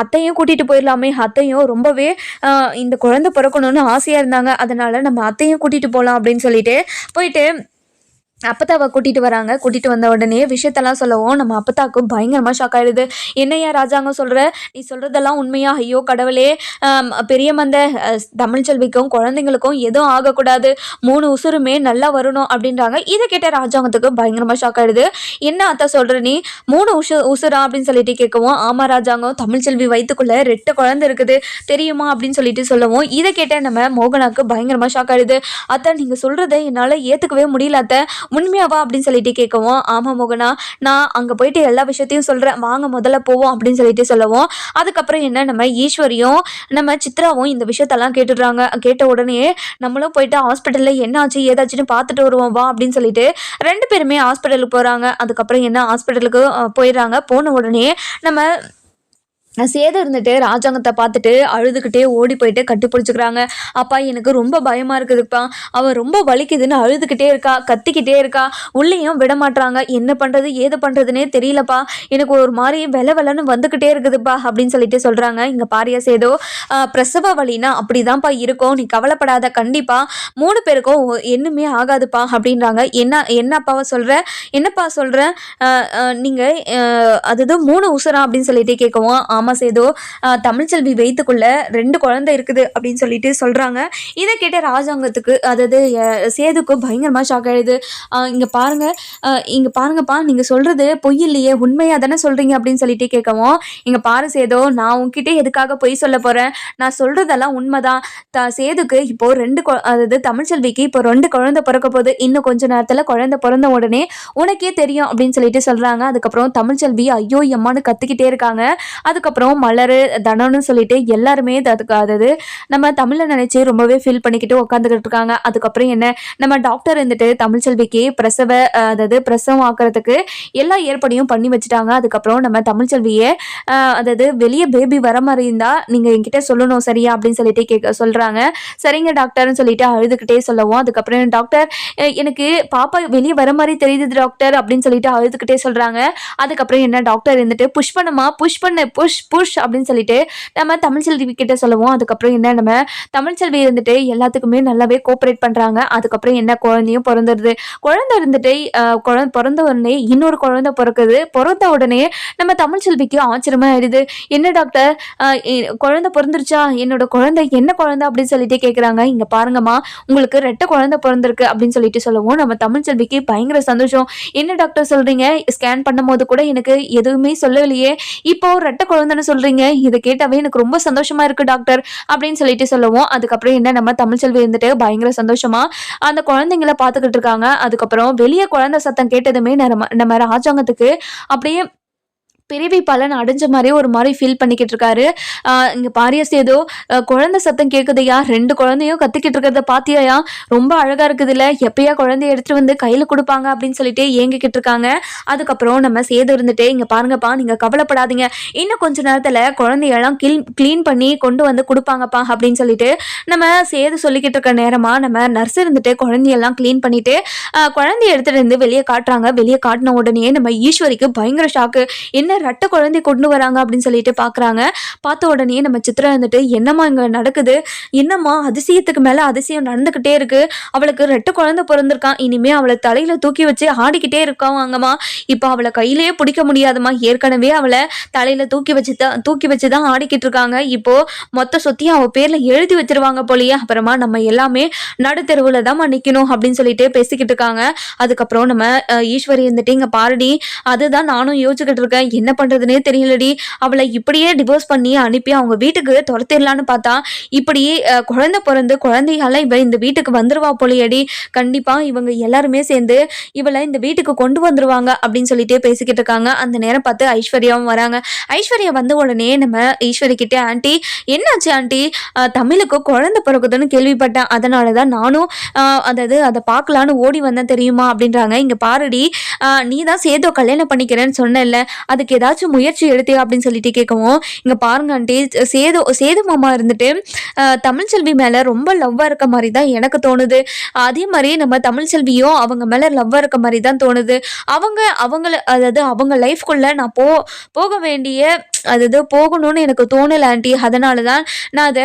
அத்தையும் கூட்டிட்டு போயிடலாமே, அத்தையும் ரொம்பவே இந்த குழந்தை பிறக்கணும்னு ஆசையா இருந்தாங்க, அதனால நம்ம அத்தையும் கூட்டிட்டு போகலாம் அப்படின்னு சொல்லிட்டு போயிட்டு அப்பத்தாவை கூட்டிகிட்டு வராங்க. கூட்டிகிட்டு வந்த உடனே விஷயத்தெல்லாம் சொல்லவும் நம்ம அப்பத்தாவுக்கும் பயங்கரமாக ஷாக் ஆகிடுது. என்னையா ராஜாங்க சொல்கிற, நீ சொல்கிறதெல்லாம் உண்மையா, ஐயோ கடவுளே, பெரிய மந்த தமிழ்ச்செல்விக்கும் குழந்தைங்களுக்கும் எதுவும் ஆகக்கூடாது, 3 உசுருமே நல்லா வரணும் அப்படின்றாங்க. இதை கேட்ட ராஜாங்கத்துக்கு பயங்கரமாக ஷாக் ஆகிடுது. என்ன அத்தா சொல்கிற நீ, 3 உசுரா அப்படின்னு சொல்லிட்டு கேட்கவும் ஆமா ராஜாங்கம், தமிழ்ச்செல்வி வயிற்றுக்குள்ளே 2 குழந்தை இருக்குது தெரியுமா அப்படின்னு சொல்லிட்டு சொல்லவும் இதை கேட்ட நம்ம மோகனாக்கு பயங்கரமாக ஷாக் ஆகிடுது. அத்தா நீங்கள் சொல்கிறத என்னால் ஏற்றுக்கவே முடியல அத்தை, உண்மையாவா அப்படின்னு சொல்லிட்டு கேட்கவும் ஆமா மோகனா, நான் அங்கே போயிட்டு எல்லா விஷயத்தையும் சொல்கிறேன், வாங்க முதல்ல போவோம் அப்படின்னு சொல்லிட்டு சொல்லவும் அதுக்கப்புறம் என்ன நம்ம ஈஸ்வரியும் நம்ம சித்ராவும் இந்த விஷயத்தெல்லாம் கேட்டுடுறாங்க. கேட்ட உடனே நம்மளும் போயிட்டு ஹாஸ்பிட்டலில் என்ன ஆச்சு ஏதாச்சுன்னு பார்த்துட்டு வருவோம் வா அப்படின்னு சொல்லிட்டு 2 பேருமே ஹாஸ்பிட்டலுக்கு போகிறாங்க. அதுக்கப்புறம் என்ன ஹாஸ்பிட்டலுக்கு போயிடுறாங்க. போன உடனே நம்ம சேது இருந்துட்டு ராஜாங்கத்தை பார்த்துட்டு அழுதுகிட்டே ஓடி போயிட்டு கட்டி பிடிச்சிக்கிறாங்க. அப்பா எனக்கு ரொம்ப பயமா இருக்குதுப்பா, அவ ரொம்ப வலிக்குதுன்னு அழுதுகிட்டே இருக்கா, கத்திக்கிட்டே இருக்கா, உள்ளேயும் விட மாட்றாங்க, என்ன பண்றது ஏது பண்றதுன்னே தெரியலப்பா, எனக்கு ஒரு மாதிரி வெல வெலன்னு வந்துகிட்டே இருக்குதுப்பா அப்படின்னு சொல்லிட்டு சொல்றாங்க. இங்க பாரியா சேதோ, பிரசவ வலினா அப்படிதான்ப்பா இருக்கும், நீ கவலைப்படாத, கண்டிப்பா 3 பேருக்கும் என்னுமே ஆகாதுப்பா அப்படின்றாங்க. என்னப்பாவை சொல்ற, என்னப்பா சொல்ற, நீங்க அதுதான் 3 உசுரா அப்படின்னு சொல்லிட்டு கேட்கவும், ஆமா சேது, தமிழ்ச்செல்வி வயித்துக்குள்ள 2 குழந்தை இருக்குது அப்படின்னு சொல்லிட்டு சொல்றாங்க. இதை கேட்ட ராஜாங்கத்துக்கு, அதாவது சேதுக்கு பயங்கரமா ஷாக் ஆயிடுது. இங்க பாருங்க, இங்க பாருங்கப்பா, நீங்க சொல்றது பொய் இல்லையே, உண்மையா தானே சொல்றீங்க அப்படின்னு சொல்லிட்டு கேட்கவும், இங்க பாரு சேதோ, நான் உன்கிட்ட எதுக்காக பொய் சொல்ல போறேன், நான் சொல்றதெல்லாம் உண்மைதான். சேதுக்கு இப்போ 2 அதாவது தமிழ்ச்செல்விக்கு இப்போ 2 குழந்தை பிறக்க போகுது, இன்னும் கொஞ்ச நேரத்துல குழந்தை பிறந்த உடனே உனக்கே தெரியும் அப்படின்னு சொல்லிட்டு சொல்றாங்க. அதுக்கப்புறம் தமிழ்ச்செல்வி ஐயோ எம்மான்னு கத்திக்கிட்டே இருக்காங்க. அதுக்கப்புறம் மலர், தனம்னு சொல்லிட்டு எல்லாருமே அதுக்கு, அதாவது நம்ம தமிழ்ல நினைச்சு ரொம்பவே ஃபீல் பண்ணிக்கிட்டு உட்காந்துக்கிட்டு இருக்காங்க. அதுக்கப்புறம் என்ன, நம்ம டாக்டர் இருந்துட்டு தமிழ்ச்செல்விக்கு அதாவது பிரசவம் ஆக்குறதுக்கு எல்லா ஏற்பாடையும் பண்ணி வச்சுட்டாங்க. அதுக்கப்புறம் நம்ம தமிழ்ச்செல்வியை அதாவது வெளியே பேபி வர மாதிரி இருந்தா நீங்க என்கிட்ட சொல்லணும் சரியா அப்படின்னு சொல்லிட்டு சொல்றாங்க. சரிங்க டாக்டர்னு சொல்லிட்டு அழுதுகிட்டே சொல்லவும், அதுக்கப்புறம் டாக்டர் எனக்கு பாப்பா வெளியே வர மாதிரி தெரியுது டாக்டர் அப்படின்னு சொல்லிட்டு அழுதுகிட்டே சொல்றாங்க. அதுக்கப்புறம் என்ன, டாக்டர் இருந்துட்டு புஷ் பண்ணுமா, புஷ் பண்ணு, புஷ் புஷ் அப்படின்னு சொல்லிட்டு நம்ம தமிழ்ச்செல்வி கிட்ட சொல்லுவோம். அதுக்கப்புறம் என்ன, நம்ம தமிழ்ச்செல்வி இருந்துட்டு எல்லாத்துக்குமே நல்லாவே கோஆப்ரேட் பண்றாங்க. அதுக்கப்புறம் என்ன, குழந்தையும் பிறந்துடுது. குழந்தை இருந்துட்டு பிறந்த உடனே இன்னொரு குழந்தை பிறக்குது. பிறந்த உடனே நம்ம தமிழ்ச்செல்விக்கு ஆச்சரியமா ஆயிடுது. என்ன டாக்டர், குழந்தை பிறந்துருச்சா, என்னோட குழந்தை என்ன குழந்தை அப்படின்னு சொல்லிட்டு கேட்குறாங்க. இங்க பாருங்கம்மா, உங்களுக்கு 2 குழந்தை பிறந்திருக்கு அப்படின்னு சொல்லிட்டு சொல்லுவோம். நம்ம தமிழ்ச்செல்விக்கு பயங்கர சந்தோஷம். என்ன டாக்டர் சொல்றீங்க, ஸ்கேன் பண்ணும் போது கூட எனக்கு எதுவுமே சொல்லலையே, இப்போ 2 குழந்தைன்னு சொல்றீங்க, இதை கேட்டாவே எனக்கு ரொம்ப சந்தோஷமா இருக்கு டாக்டர் அப்படின்னு சொல்லிட்டு சொல்லுவோம். அதுக்கப்புறம் என்ன, நம்ம தமிழ்ச்செல்வி இருந்துட்டு பயங்கர சந்தோஷமா அந்த குழந்தைங்களை பார்த்துக்கிட்டு இருக்காங்க. அதுக்கப்புறம் வெளியே குழந்தை சத்தம் கேட்டதுமே நம்ம ராஜாங்கத்துக்கு அப்படியே பிரிவி பலன் அடைஞ்ச மாதிரி ஒரு மாதிரி ஃபீல் பண்ணிக்கிட்டு இருக்காரு. இங்க பாரியஸ் ஏதோ குழந்தை சத்தம் கேட்குதையா, 2 குழந்தையும் கத்திக்கிட்டு இருக்கிறத பாத்தியாயா, ரொம்ப அழகா இருக்குது இல்ல, எப்பயா குழந்தைய எடுத்துட்டு வந்து கையில கொடுப்பாங்க அப்படின்னு சொல்லிட்டு ஏங்கிக்கிட்டு இருக்காங்க. அதுக்கப்புறம் நம்ம சேது இருந்துட்டு, இங்க பாருங்கப்பா, நீங்க கவலைப்படாதீங்க, இன்னும் கொஞ்ச நேரத்துல குழந்தையெல்லாம் கிளீன் பண்ணி கொண்டு வந்து கொடுப்பாங்கப்பா அப்படின்னு சொல்லிட்டு நம்ம சேது சொல்லிக்கிட்டு இருக்க நேரமா நம்ம நர்ஸ் இருந்துட்டு குழந்தையெல்லாம் கிளீன் பண்ணிட்டு குழந்தைய எடுத்துட்டு வந்து வெளியே காட்டுறாங்க. வெளியே காட்டின உடனே நம்ம ஈஸ்வரிக்கு பயங்கர ஷாக்கு. என்ன 2 குழந்தை கொண்டு வராங்க அப்படின்னு சொல்லிட்டு பாக்குறாங்க. பார்த்த உடனே நம்ம சித்ரா வந்துட்டு, என்னம்மா இங்க நடக்குது, என்னம்மா அதிசயத்துக்கு மேல அதிசயம் நடந்துகிட்டே இருக்கு, அவளுக்கு 2 குழந்தை பிறந்திருக்கான், இனிமே அவளை தலையில தூக்கி வச்சு ஆடிக்கிட்டே இருக்காங்கம்மா, இப்போ அவளை கையிலேயே பிடிக்க முடியாதுமா, ஏற்கனவே அவளை தலையில தூக்கி வச்சுதான் ஆடிக்கிட்டு இருக்காங்க, இப்போ மொத்த சொத்தியும் அவ பேர்ல எழுதி வச்சிருவாங்க போலயே, அப்புறமா நம்ம எல்லாமே நடுத்தெருவுல தான் நிக்கணும் அப்படின்னு சொல்லிட்டு பேசிக்கிட்டு இருக்காங்க. அதுக்கப்புறம் நம்ம ஈஸ்வரி இருந்துட்டு, இங்க பாருடி, அதுதான் நானும் யோசிச்சுக்கிட்டு இருக்கேன், என்ன பண்றதுனே தெரியலடி, அவளை இப்படியே டிவோர்ஸ் பண்ணி அனுப்பி அவங்க வீட்டுக்கு துரத்திடலான்னு பார்த்தா, இப்படி குழந்தை பிறந்து குழந்தையால இவ இந்த வீட்டுக்கு வந்துருவா போலியடி, கண்டிப்பா இவங்க எல்லாருமே சேர்ந்து இவளை இந்த வீட்டுக்கு கொண்டு வந்துருவாங்க அப்படின்னு சொல்லிட்டு பேசிக்கிட்டு இருக்காங்க. அந்த நேரம் பார்த்து ஐஸ்வர்யாவும் வராங்க. ஐஸ்வர்யா வந்த உடனே நம்ம ஈஸ்வரி கிட்ட, ஆண்டி என்னாச்சு ஆண்டி, தமிழுக்கு குழந்தை பிறகுதுன்னு கேள்விப்பட்டேன், அதனாலதான் நானும் அதாவது அதை பார்க்கலான்னு ஓடி வந்தேன் தெரியுமா அப்படின்றாங்க. இங்க பாருடி, நீ தான் சேதோ கல்யாணம் பண்ணிக்கிறேன்னு சொன்னல, அதுக்கு ஏதாச்சும் முயற்சி எடுத்தே அப்படின்னு சொல்லிட்டு கேட்கவும், இங்க பாருங்க ஆண்டி, சேது மாமா இருந்துட்டு தமிழ்ச்செல்வி மேல ரொம்ப லவ்வா இருக்க மாதிரி தான் எனக்கு தோணுது, அதே மாதிரி நம்ம தமிழ்ச்செல்வியும் அவங்க மேல லவ்வா இருக்க மாதிரி தான் தோணுது, அதாவது அவங்க லைஃப்குள்ள நான் போக வேண்டிய, அதாவது போகணும்னு எனக்கு தோணல ஆண்டி, அதனாலதான் நான்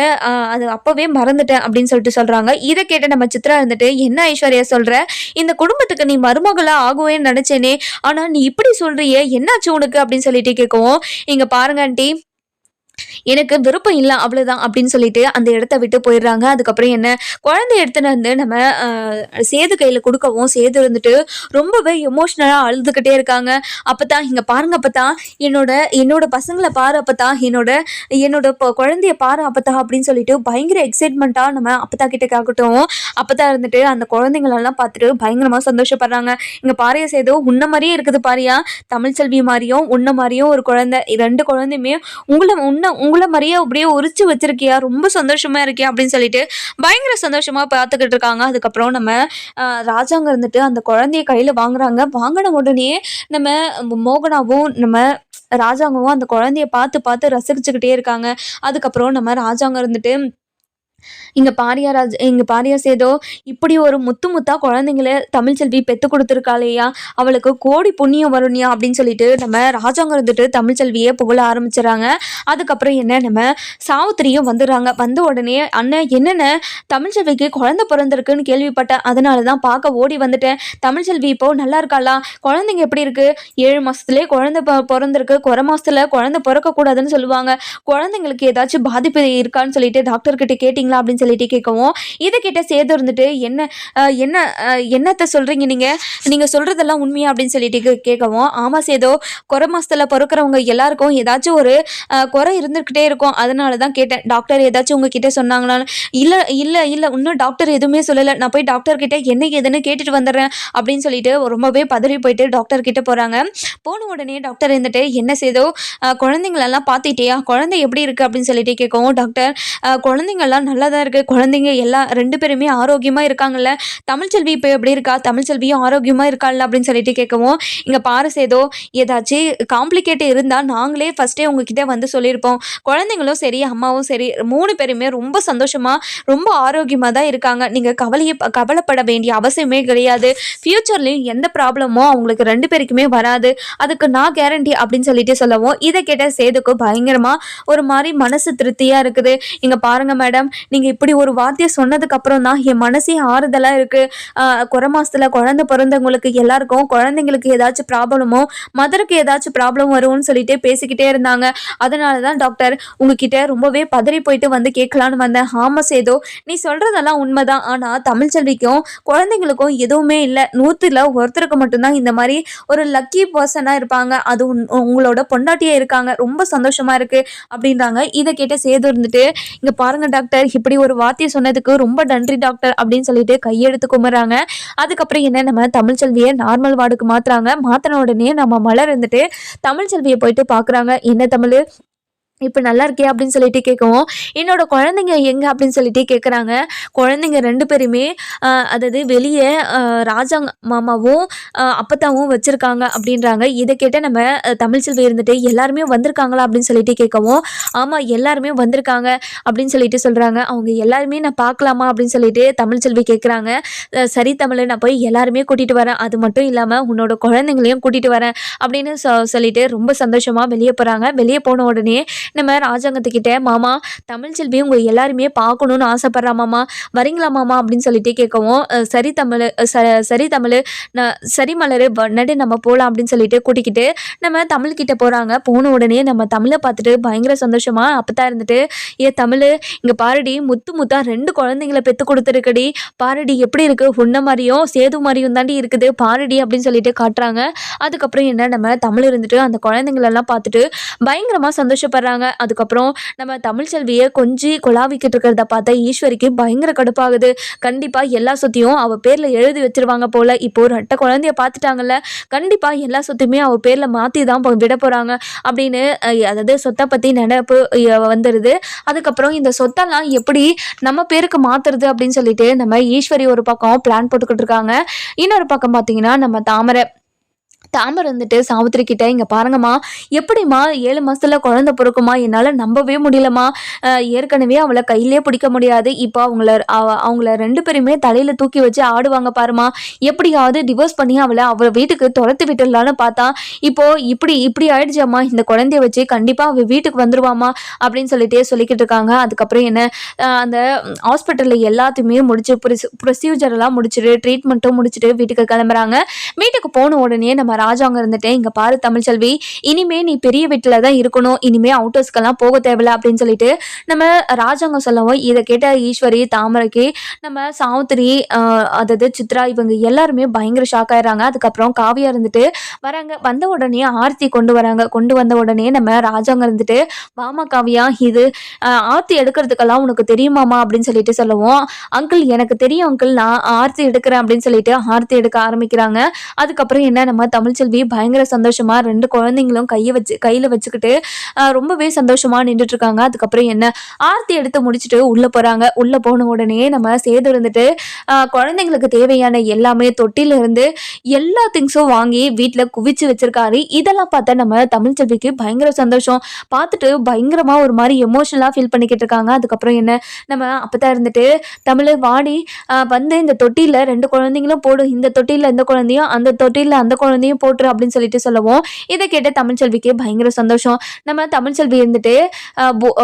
அது அப்பவே மறந்துட்டேன் அப்படின்னு சொல்லிட்டு சொல்றாங்க. இதை கேட்ட நம்ம சித்ரா இருந்துட்டு, என்ன ஐஸ்வர்யா சொல்ற, இந்த குடும்பத்துக்கு நீ மருமகளா ஆகுவேன்னு நினைச்சேனே, ஆனா நீ இப்படி சொல்றியே, என்னாச்சு உனக்கு அப்படின்னு சொல்லிட்டு கேட்கவும், இங்க பாருங்க ஆண்டி, எனக்கு விருப்பம் இல்லை அவ்வளவுதான் அப்படின்னு சொல்லிட்டு அந்த இடத்த விட்டு போயிடுறாங்க. அதுக்கப்புறம் என்ன, குழந்தை எடுத்துன்னு வந்து நம்ம சேது கையில கொடுக்கவும், சேது இருந்துட்டு ரொம்பவே எமோஷனலா அழுதுகிட்டே இருக்காங்க. அப்பதான், இங்க பாருங்க அப்பதான், என்னோட பசங்களை பாரு அப்பதான், என்னோட குழந்தைய பாரு அப்பதா அப்படின்னு சொல்லிட்டு பயங்கர எக்ஸைட்மெண்ட்டா நம்ம அப்பதா கிட்ட கேட்கட்டும். அப்பதான் இருந்துட்டு அந்த குழந்தைங்களெல்லாம் பார்த்துட்டு பயங்கரமா சந்தோஷப்படுறாங்க. இங்க பாரியா சேது, உன்ன மாதிரியே இருக்குது பாரியா, தமிழ்ச்செல்வி மாதிரியும் உன்ன மாதிரியும் ஒரு குழந்தை, 2 குழந்தையுமே உங்களை மாதிரியே அப்படியே உரிச்சு வச்சிருக்கியா, ரொம்ப சந்தோஷமா இருக்கியா அப்படின்னு சொல்லிட்டு பயங்கர சந்தோஷமா பார்த்துக்கிட்டு இருக்காங்க. அதுக்கப்புறம் நம்ம ராஜாங்க இருந்துட்டு அந்த குழந்தைய கையில வாங்குறாங்க. வாங்கின உடனே நம்ம மோகனாவும் நம்ம ராஜாங்கவும் அந்த குழந்தைய பார்த்து பார்த்து ரசிச்சுக்கிட்டே இருக்காங்க. அதுக்கப்புறம் நம்ம ராஜாங்கம் இருந்துட்டு இங்க பாரியா சேதோ இப்படி ஒரு முத்து முத்தா குழந்தைங்கள தமிழ்ச்செல்வி பெத்து கொடுத்துருக்காளேயா, அவளுக்கு கோடி புண்ணியம் வரும்யா அப்படின்னு சொல்லிட்டு நம்ம ராஜாங்க இருந்துட்டு தமிழ்ச்செல்வியை புகழ ஆரம்பிச்சிடறாங்க. அதுக்கப்புறம் என்ன நம்ம சாவித்திரியும் வந்துடுறாங்க. வந்த உடனே அண்ணன் என்னென்ன தமிழ்ச்செல்விக்கு குழந்தை பிறந்திருக்குன்னு கேள்விப்பட்டேன், அதனால தான் பார்க்க ஓடி வந்துட்டேன். தமிழ்ச்செல்வி இப்போ நல்லா இருக்காளா, குழந்தைங்க எப்படி இருக்கு, 7 மாசத்துலேயே குழந்தை பிறந்திருக்கு, குறை மாசத்துல குழந்தை பிறக்கக்கூடாதுன்னு சொல்லுவாங்க, குழந்தைங்களுக்கு ஏதாச்சும் பாதிப்பு இருக்கான்னு சொல்லிட்டு டாக்டர் கிட்ட கேட்டிங்களா அப்படின்னு சொல்லிட்டு கேட்கவும், இதை கிட்ட சேது இருந்துட்டு என்ன என்ன என்னத்த சொல்றீங்க நீங்க சொல்றதெல்லாம் உண்மையா அப்படின்னு சொல்லிட்டு கேட்கவும், ஆமா சேதோ, குறை மாசத்துல பிறக்கிறவங்க எல்லாருக்கும் ஏதாச்சும் ஒரு குறை இருந்துகிட்டே இருக்கும், அதனால தான் கேட்டேன், டாக்டர் ஏதாச்சும் உங்ககிட்ட சொன்னாங்களான்னு. இல்ல இல்ல இல்ல இன்னும் டாக்டர் எதுவுமே சொல்லலை, நான் போய் டாக்டர் கிட்ட என்ன ஏதுன்னு கேட்டுட்டு வந்துடுறேன் அப்படின்னு சொல்லிட்டு ரொம்பவே பதறி போயிட்டு டாக்டர் கிட்ட போறாங்க. போன உடனே டாக்டர் இருந்துட்டு என்ன சேதோ, குழந்தைங்களெல்லாம் பார்த்துட்டியா, குழந்தை எப்படி இருக்கு அப்படின்னு சொல்லிட்டு கேட்கவும், டாக்டர் குழந்தைங்கள்லாம் நல்லா தான் இருக்கு, குழந்தைங்க எல்லாம் 2 பேருமே ஆரோக்கியமா இருக்காங்கல்ல, தமிழ்ச்செல்வி இப்போ எப்படி இருக்கா, தமிழ்ச்செல்வியும் ஆரோக்கியமா இருக்காள்ல அப்படின்னு சொல்லிட்டு கேட்கவும், இங்க பாரு சேதோ, ஏதாச்சும் காம்ப்ளிகேட் இருந்தா நாங்களே ஃபர்ஸ்டே உங்ககிட்ட வந்து சொல்லியிருப்போம், குழந்தைங்களும் சரி அம்மாவும் சரி 3 பேருமே ரொம்ப சந்தோஷமா ரொம்ப ஆரோக்கியமா தான் இருக்காங்க, நீங்க கவலைப்பட வேண்டிய அவசியமே கிடையாது, ஃபியூச்சர்லயும் எந்த ப்ராப்ளமும் அவங்களுக்கு 2 பேருக்குமே வராது, அதுக்கு நான் கேரண்டி அப்படின்னு சொல்லிட்டு சொல்லவும், இதை கேட்ட சேதுக்கு பயங்கரமா ஒரு மாதிரி மனசு திருப்தியா இருக்குது. இங்க பாருங்க மேடம், நீங்க இப்படி ஒரு வார்த்தையை சொன்னதுக்கு அப்புறம் தான் என் மனசே ஆறுதலா இருக்கு. குறை மாசத்துல குழந்தை பிறந்தவங்களுக்கு எல்லாருக்கும் குழந்தைங்களுக்கு ஏதாச்சும் ப்ராப்ளமோ மதருக்கு ஏதாச்சும் ப்ராப்ளம் வரும்னு சொல்லிட்டு பேசிக்கிட்டே இருந்தாங்க, அதனாலதான் டாக்டர் உங்ககிட்ட ரொம்பவே பதறி போயிட்டு வந்து கேட்கலான்னு வந்தேன். ஆமா சேதோ, நீ சொல்றதெல்லாம் உண்மைதான், ஆனா தமிழ்ச்செல்விக்கும் குழந்தைங்களுக்கும் எதுவுமே இல்லை, 100ல் ஒருத்தருக்கு மட்டும்தான் இந்த மாதிரி ஒரு லக்கி பர்சனா இருப்பாங்க, அது உங்களோட பொண்டாட்டியே இருக்காங்க, ரொம்ப சந்தோஷமா இருக்கு அப்படின்றாங்க. இதை கேட்ட சேது இருந்துட்டு இங்க பாருங்க டாக்டர், இப்படி ஒரு வார்த்தையை சொன்னதுக்கு ரொம்ப நன்றி டாக்டர் அப்படின்னு சொல்லிட்டு கையெடுத்து கும்பிட்றாங்க. அதுக்கப்புறம் என்ன நம்ம தமிழ்ச்செல்வியை நார்மல் வார்டுக்கு மாத்தின உடனே நம்ம மலர் இருந்துட்டு தமிழ்ச்செல்வியை போயிட்டு பாக்குறாங்க. என்ன தமிழ் இப்போ நல்லா இருக்கியா அப்படின்னு சொல்லிட்டு கேட்கவும், என்னோட குழந்தைங்க எங்கே அப்படின்னு சொல்லிட்டு கேட்குறாங்க. குழந்தைங்க 2 பேருமே அதாவது வெளியே ராஜாங்க மாமாவும் அப்பத்தாவும் வச்சுருக்காங்க அப்படின்றாங்க. இதை கேட்ட நம்ம தமிழ்ச்செல்வி இருந்துட்டு எல்லாருமே வந்திருக்காங்களா அப்படின்னு சொல்லிட்டு கேட்கவும், ஆமாம் எல்லாருமே வந்திருக்காங்க அப்படின்னு சொல்லிட்டு சொல்கிறாங்க. அவங்க எல்லாருமே நான் பார்க்கலாமா அப்படின்னு சொல்லிட்டு தமிழ்ச்செல்வி கேட்குறாங்க. சரி தமிழ், நான் போய் எல்லாருமே கூட்டிகிட்டு வரேன், அது மட்டும் இல்லாமல் உன்னோட குழந்தைங்களையும் கூட்டிகிட்டு வரேன் அப்படின்னு சொல்லிட்டு ரொம்ப சந்தோஷமாக வெளியே போகிறாங்க. வெளியே போன உடனே நம்ம ராஜாங்கத்துக்கிட்ட, மாமா தமிழ்ச்செல்வி உங்க எல்லாருமே பார்க்கணும்னு ஆசைப்படுறா மாமா, வரீங்களா மாமா அப்படின்னு சொல்லிட்டு கேட்கவும், சரி தமிழ் சரி மலர் நடு நம்ம போகலாம் அப்படின்னு சொல்லிட்டு கூட்டிக்கிட்டு நம்ம தமிழ்கிட்ட போகிறாங்க. போன உடனே நம்ம தமிழை பார்த்துட்டு பயங்கர சந்தோஷமா அப்பதான் இருந்துட்டு, தமிழ் இங்கே பாருடி, முத்தா 2 குழந்தைங்களை பெற்று கொடுத்துருக்கடி, பாருடி எப்படி இருக்கு, உன்ன மாதிரியும் சேது மாதிரியும் தாண்டி இருக்குது பாருடி அப்படின்னு சொல்லிட்டு காட்டுறாங்க. அதுக்கப்புறம் என்ன நம்ம தமிழ் இருந்துட்டு அந்த குழந்தைங்களெல்லாம் பார்த்துட்டு பயங்கரமாக சந்தோஷப்படுறாங்க. அதுக்கப்புறம் நம்ம தமிழ்ச்செல்வியை கொஞ்சி கொலாவிக்கிட்டு இருக்கிறத பார்த்தா ஈஸ்வரிக்கு பயங்கர கடுப்பாகுது. கண்டிப்பா எல்லா சொத்தையும் அவ பேர்ல எழுதி வச்சிருவாங்க போல, இப்போ 2 குழந்தைய பார்த்துட்டாங்கல்ல, கண்டிப்பா எல்லா சொத்தையுமே அவ பேர்ல மாத்தி தான் விட போறாங்க அப்படின்னு அதாவது சொத்தை பத்தி நினைப்பு வந்துடுது. அதுக்கப்புறம் இந்த சொத்தெல்லாம் எப்படி நம்ம பேருக்கு மாத்துறது அப்படின்னு சொல்லிட்டு நம்ம ஈஸ்வரி ஒரு பக்கம் பிளான் போட்டுக்கிட்டு இருக்காங்க. இன்னொரு பக்கம் பார்த்தீங்கன்னா நம்ம தாமரை இருந்துட்டு சாவித்திரி கிட்ட, இங்க பாருங்கம்மா, எப்படிம்மா 7 மாசத்துல குழந்தை பிறக்குமா, என்னால நம்பவே முடியலம்மா, ஏற்கனவே அவளை கையிலே பிடிக்க முடியாது, இப்போ அவங்கள 2 பேருமே தலையில தூக்கி வச்சு ஆடுவாங்க பாருமா, எப்படியாவது டிவோர்ஸ் பண்ணி அவ வீட்டுக்கு துரத்து விட்டுடலான்னு பார்த்தா இப்போ இப்படி ஆயிடுச்சாம்மா, இந்த குழந்தைய வச்சு கண்டிப்பா அவ வீட்டுக்கு வந்துருவாமா அப்படின்னு சொல்லிக்கிட்டு இருக்காங்க. அதுக்கப்புறம் என்ன அந்த ஹாஸ்பிட்டல்ல எல்லாத்தையுமே முடிச்சு ப்ரொசீஜர் எல்லாம் முடிச்சுட்டு ட்ரீட்மெண்ட்டும் முடிச்சுட்டு வீட்டுக்கு கிளம்புறாங்க. வீட்டுக்கு போன உடனே நம்ம ராஜாங்க இருந்துட்டு, இங்க பாரு தமிழ்ச்செல்வி, இனிமே நீ பெரிய வீட்டுல தான் இருக்கணும், இனிமே அவுட்டர்ஸ்க்கெல்லாம் போக தேவையில்ல அப்படின்னு சொல்லிட்டு நம்ம ராஜாங்க சொல்லவும், இதை கேட்ட ஈஸ்வரி, தாமரைக்கு, நம்ம சாவித்திரி, அதாவது சித்ரா, இவங்க எல்லாருமே பயங்கர ஷாக் ஆயிடுறாங்க. அதுக்கப்புறம் காவியா இருந்துட்டு வராங்க. வந்த உடனே ஆர்த்தி கொண்டு வராங்க. கொண்டு வந்த உடனே நம்ம ராஜாங்க இருந்துட்டு, வாமா காவியா, இது ஆர்த்தி எடுக்கிறதுக்கெல்லாம் உனக்கு தெரியுமாமா அப்படின்னு சொல்லிட்டு சொல்லவும், அங்கிள் எனக்கு தெரியும் அங்கிள், நான் ஆர்த்தி எடுக்கிறேன் அப்படின்னு சொல்லிட்டு ஆர்த்தி எடுக்க ஆரம்பிக்கிறாங்க. அதுக்கப்புறம் என்ன நம்ம தமிழ்ச்செல்வி பயங்கர சந்தோஷமா 2 குழந்தைங்களும் கையில வச்சுக்கிட்டு ரொம்பவே சந்தோஷமா நின்றுட்டு இருக்காங்க. அதுக்கப்புறம் என்ன ஆர்த்தி எடுத்து முடிச்சுட்டு உள்ள போறாங்க. உள்ள போன உடனே நம்ம சேது இருந்துட்டு குழந்தைங்களுக்கு தேவையான எல்லாமே தொட்டில இருந்து எல்லா திங்ஸும் வாங்கி வீட்ல குவிச்சு வச்சிருக்காரு. இதெல்லாம் பார்த்தா நம்ம தமிழ்ச்செல்விக்கு பயங்கர சந்தோஷம். பார்த்துட்டு பயங்கரமா ஒரு மாதிரி எமோஷனலா ஃபீல் பண்ணிக்கிட்டு இருக்காங்க. அதுக்கப்புறம் என்ன நம்ம அப்பதான் இருந்துட்டு தமிழ் வாடி வந்து இந்த தொட்டில 2 குழந்தைங்களும் போடு, இந்த தொட்டில இந்த குழந்தையும் அந்த தொட்டில அந்த குழந்தையும் போட்டுரு அப்படின்னு சொல்லிட்டு சொல்லவும் இதை கேட்ட தமிழ்ச்செல்விக்கு பயங்கர சந்தோஷம். நம்ம தமிழ்ச்செல்வி இருந்துட்டு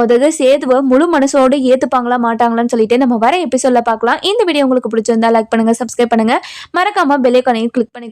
அதாவது சேதுவை முழு மனசோடு ஏத்துப்பாங்களா மாட்டாங்களான்னு சொல்லிட்டு நம்ம வர எபிசோட்ல பார்க்கலாம். இந்த வீடியோ உங்களுக்கு பிடிச்சிருந்தா லைக் பண்ணுங்க, சப்ஸ்கிரைப் பண்ணுங்க, மறக்காம பெல் ஐகானையும் கிளிக் பண்ணிக்கோ.